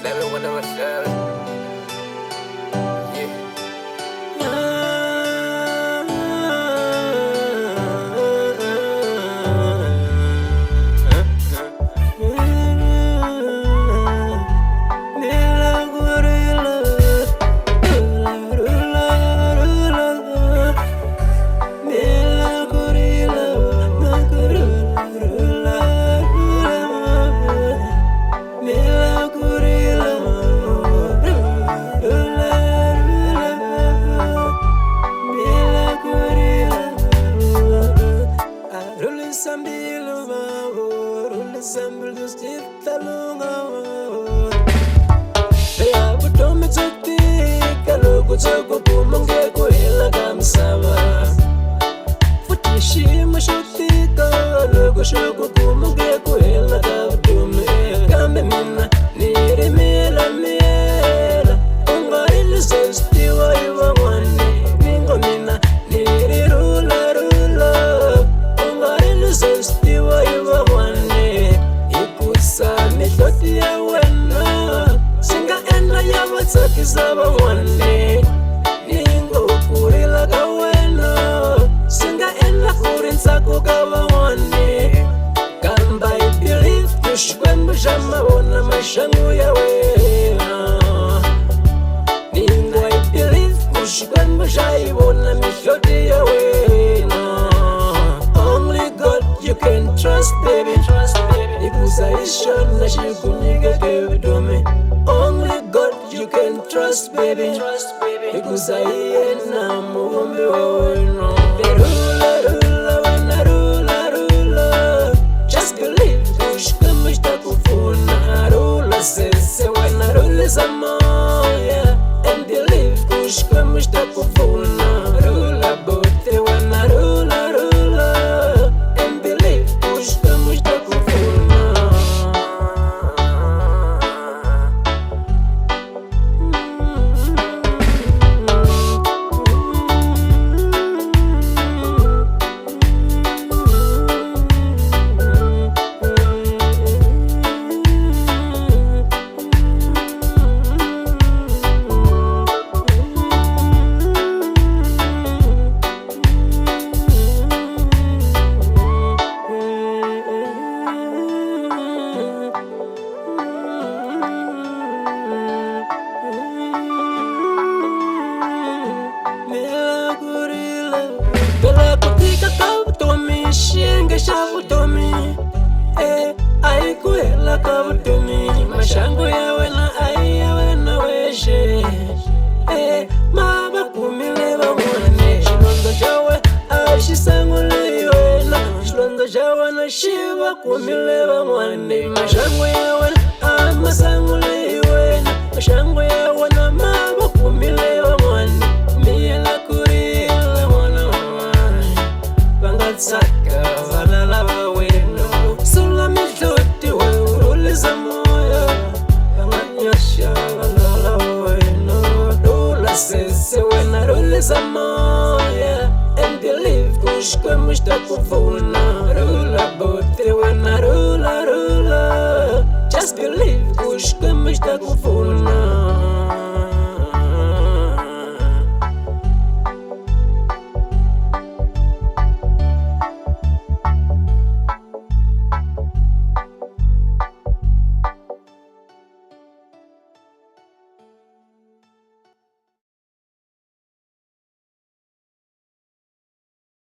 Never wanna myself. Yeah. Sambil dus cipta lunga Bela butome tsukti Kalau ku tsogo pumange ku hela kamsava Futishi mashuti Kalau ku shogo pumange ku hela kavutume Kambe mina niri mela mela Unga ili sosti wa iwa wani Ningo mina niri rula rula Unga ili sosti wa iwa wani Mihloti ya wena Singa enda ya watsaki zaba wane Ningo ukurila ka wena Singa enda kurinsa kukaba wane Kamba I believe Kushkwen bujama wana mashangu ya wena Ningo I believe Kushkwen bujai wana mihloti ya wena Only God you can trust baby Ikuzaishon na shikunyike kevidome Only God you can trust baby Ikuzaiye na muvumbi wa weno Rula rula wena rula rula Just believe kushka mishta kufuna Rula sese wena rula samoya And believe kushka mishta kufuna Rula bote wena rula rula And believe kushka mishta kufuna Bela kutika kavutomi, shinge shavutomi Aikuela kavutomi, mashangu ya wena ya wena weshe Maba kumileva mwane, shilondo jawe ashisangule wena Shilondo jawe na shiva kumileva mwane